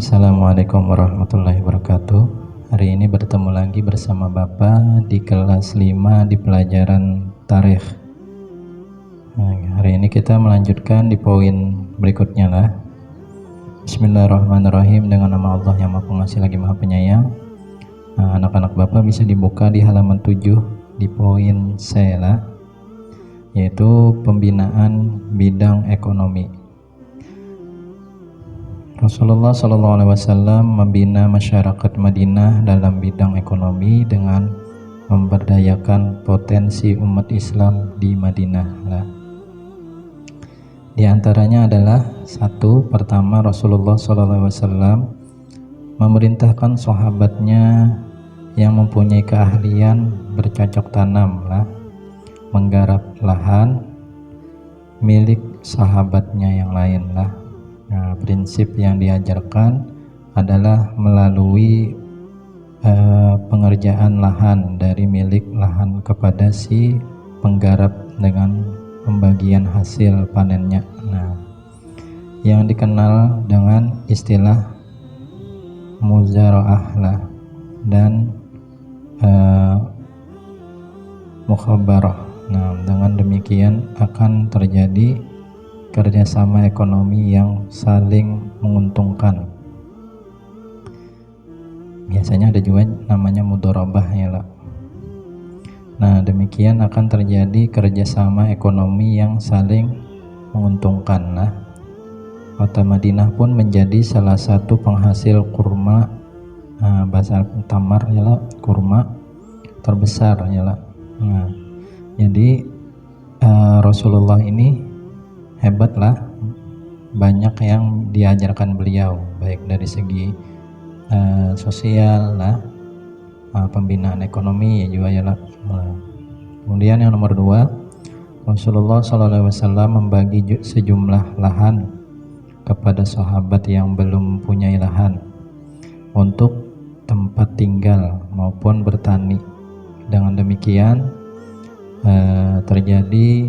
Assalamualaikum warahmatullahi wabarakatuh. Hari ini bertemu lagi bersama Bapak di kelas 5 di pelajaran tarikh. Hari ini kita melanjutkan di poin berikutnya lah. Bismillahirrahmanirrahim, dengan nama Allah yang Maha Pengasih lagi Maha Penyayang. Anak-anak Bapak bisa dibuka di halaman 7 di poin C lah, yaitu pembinaan bidang ekonomi. Rasulullah SAW membina masyarakat Madinah dalam bidang ekonomi dengan memberdayakan potensi umat Islam di Madinah. Di antaranya adalah pertama, Rasulullah SAW memerintahkan sahabatnya yang mempunyai keahlian bercocok tanam menggarap lahan milik sahabatnya yang lain . Prinsip yang diajarkan adalah melalui pengerjaan lahan dari milik lahan kepada si penggarap dengan pembagian hasil panennya, yang dikenal dengan istilah muzara'ah dan mukhabarah. Dengan demikian akan terjadi kerjasama ekonomi yang saling menguntungkan. Biasanya ada juga namanya mudharabah ya. Demikian akan terjadi kerjasama ekonomi yang saling menguntungkan. Kota Madinah pun menjadi salah satu penghasil kurma, bahasa tamar ya, kurma terbesar ya. Jadi Rasulullah ini hebatlah, banyak yang diajarkan beliau, baik dari segi sosial pembinaan ekonomi ya juga ya . Kemudian yang nomor 2, Rasulullah SAW membagi sejumlah lahan kepada sahabat yang belum punya lahan untuk tempat tinggal maupun bertani. Dengan demikian terjadi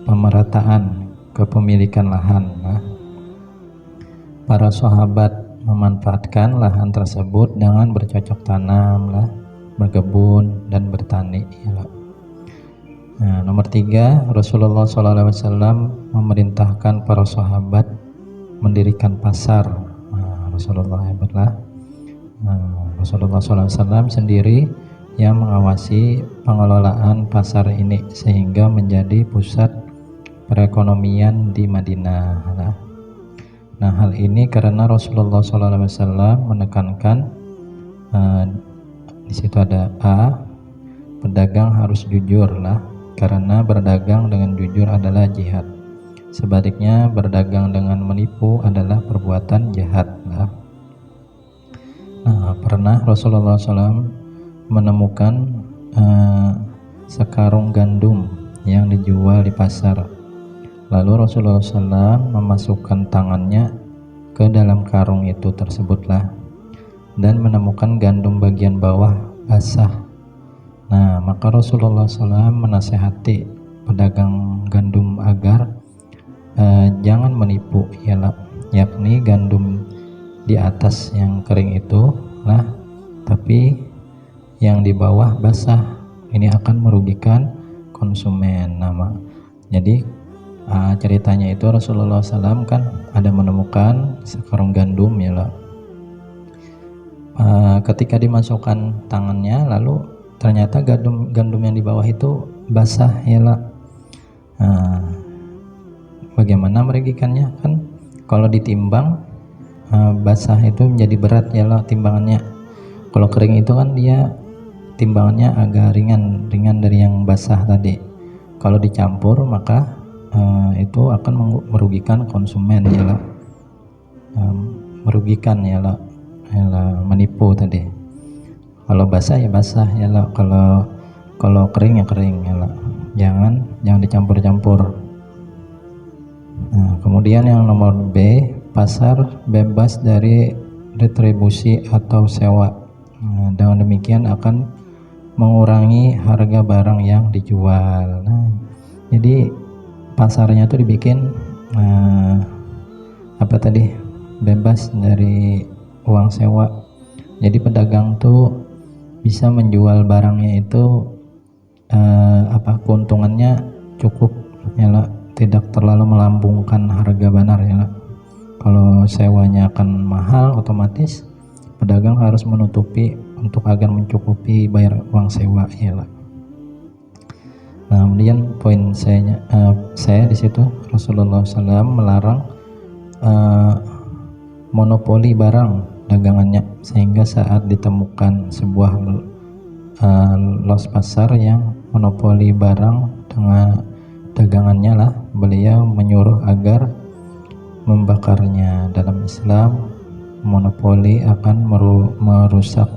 pemerataan kepemilikan lahan. Para sahabat memanfaatkan lahan tersebut dengan bercocok tanam, berkebun dan bertani. Nomor 3, Rasulullah SAW memerintahkan para sahabat mendirikan pasar. Rasulullah hebatlah. Rasulullah SAW sendiri yang mengawasi pengelolaan pasar ini sehingga menjadi pusat perekonomian di Madinah. Hal ini karena Rasulullah SAW menekankan di situ ada A, pedagang harus jujur karena berdagang dengan jujur adalah jihad. Sebaliknya berdagang dengan menipu adalah perbuatan jahat. Pernah Rasulullah SAW menemukan sekarung gandum yang dijual di pasar. Lalu Rasulullah SAW memasukkan tangannya ke dalam karung itu tersebutlah dan menemukan gandum bagian bawah basah. Maka Rasulullah SAW menasihati pedagang gandum agar jangan menipu yakni gandum di atas yang kering itu tapi yang di bawah basah. Ini akan merugikan konsumen. Jadi ceritanya itu Rasulullah SAW kan ada menemukan sekarung gandum ya. Ketika dimasukkan tangannya, lalu ternyata gandum yang di bawah itu basah ya. Bagaimana merugikannya? Kan kalau ditimbang basah itu menjadi berat ya timbangannya. Kalau kering itu kan dia timbangannya agak ringan dari yang basah tadi. Kalau dicampur maka itu akan merugikan konsumen ya, merugikan ya, menipu tadi. Kalau basah ya basah ya, kalau kering ya kering ya, jangan dicampur-campur. Kemudian yang nomor B, pasar bebas dari retribusi atau sewa. Dengan demikian akan mengurangi harga barang yang dijual. Jadi pasarnya tuh dibikin bebas dari uang sewa. Jadi pedagang tuh bisa menjual barangnya itu keuntungannya cukup ya lah, tidak terlalu melambungkan harga benar ya lah. Kalau sewanya akan mahal, otomatis pedagang harus menutupi untuk agar mencukupi bayar uang sewa ya lah. Nah, kemudian poin saya di situ Rasulullah SAW melarang monopoli barang dagangannya, sehingga saat ditemukan sebuah los pasar yang monopoli barang dengan dagangannya lah, beliau menyuruh agar membakarnya. Dalam Islam, monopoli akan merusak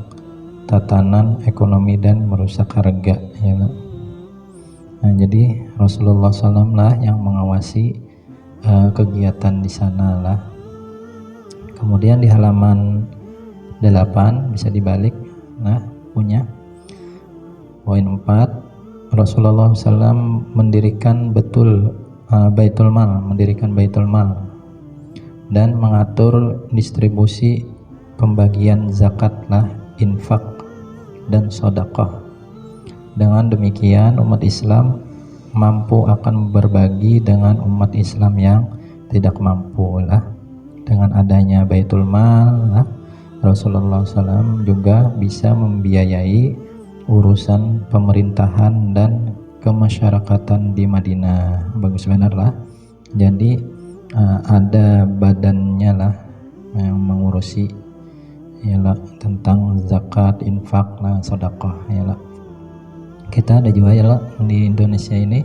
tatanan ekonomi dan merusak harga ya lah. Nah, jadi Rasulullah SAW lah yang mengawasi kegiatan di sana lah. Kemudian di halaman 8 bisa dibalik, nah punya poin 4, Rasulullah SAW mendirikan Baitul Mal dan mengatur distribusi pembagian zakat lah, infak dan sedekah. Dengan demikian umat Islam mampu akan berbagi dengan umat Islam yang tidak mampu lah. Dengan adanya Baitul Mal lah, Rasulullah SAW juga bisa membiayai urusan pemerintahan dan kemasyarakatan di Madinah. Bagus benar lah. Jadi ada badannya lah yang mengurusi yalah tentang zakat, infak lah, sedekah yalah. Kita ada juga yalah di Indonesia ini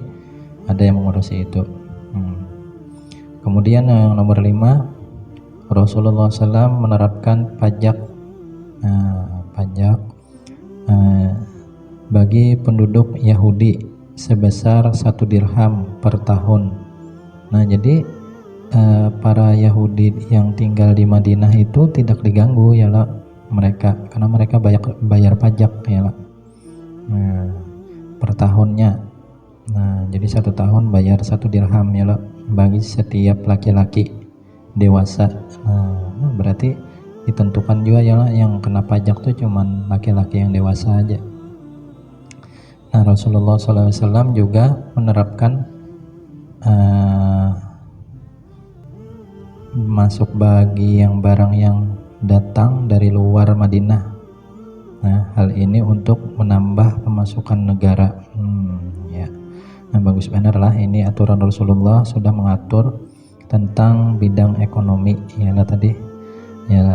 ada yang mengurusi itu. Kemudian yang nomor 5, Rasulullah SAW menerapkan pajak bagi penduduk Yahudi sebesar 1 dirham per tahun. Nah, jadi para Yahudi yang tinggal di Madinah itu tidak diganggu yalah mereka, karena mereka bayar pajak yalah per tahunnya. Nah, jadi 1 tahun bayar 1 dirham yalah bagi setiap laki-laki dewasa. Nah, berarti ditentukan juga yalah yang kena pajak tuh cuman laki-laki yang dewasa aja. Nah, Rasulullah SAW juga menerapkan masuk bagi yang barang yang datang dari luar Madinah. Nah, hal ini untuk menambah pemasukan negara. Ya. Nah, bagus benar lah, ini aturan Rasulullah sudah mengatur tentang bidang ekonomi yalah tadi. Ya,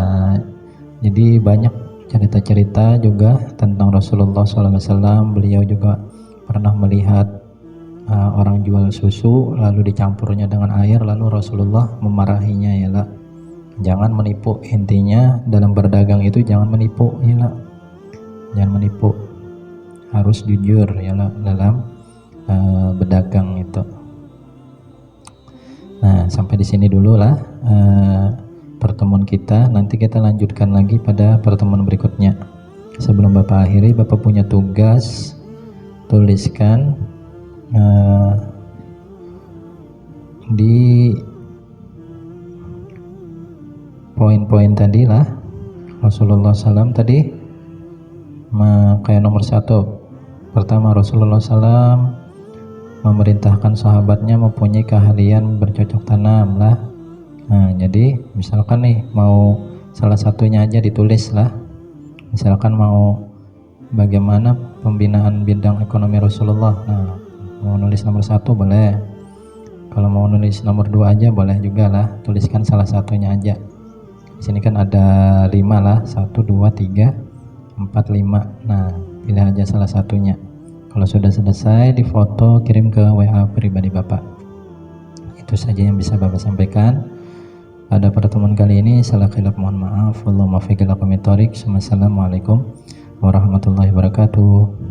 jadi banyak cerita-cerita juga tentang Rasulullah SAW. Beliau juga pernah melihat orang jual susu lalu dicampurnya dengan air, lalu Rasulullah memarahinya yalah. Jangan menipu, intinya dalam berdagang itu jangan menipu yalah. Jangan menipu, harus jujur yalah dalam berdagang itu. Nah, sampai di sini dulu lah pertemuan kita. Nanti kita lanjutkan lagi pada pertemuan berikutnya. Sebelum Bapak akhiri, Bapak punya tugas, tuliskan di poin-poin tadi lah Rasulullah SAW tadi. Kayak nomor 1, pertama, Rasulullah SAW memerintahkan sahabatnya mempunyai keahlian bercocok tanam lah. Nah, jadi misalkan nih mau salah satunya aja ditulis lah. Misalkan mau bagaimana pembinaan bidang ekonomi Rasulullah. Nah, mau nulis nomor 1 boleh. Kalau mau nulis nomor 2 aja boleh juga lah. Tuliskan salah satunya aja. Di sini kan ada 5 lah, 1, 2, 3, 4, 5. Nah, pilih aja salah satunya. Kalau sudah selesai, difoto, kirim ke WA pribadi Bapak. Itu saja yang bisa Bapak sampaikan pada pertemuan kali ini. Salah khilaf mohon maaf. Wallahul muwaffiq ila aqwamit thoriq. Wassalamualaikum warahmatullahi wabarakatuh.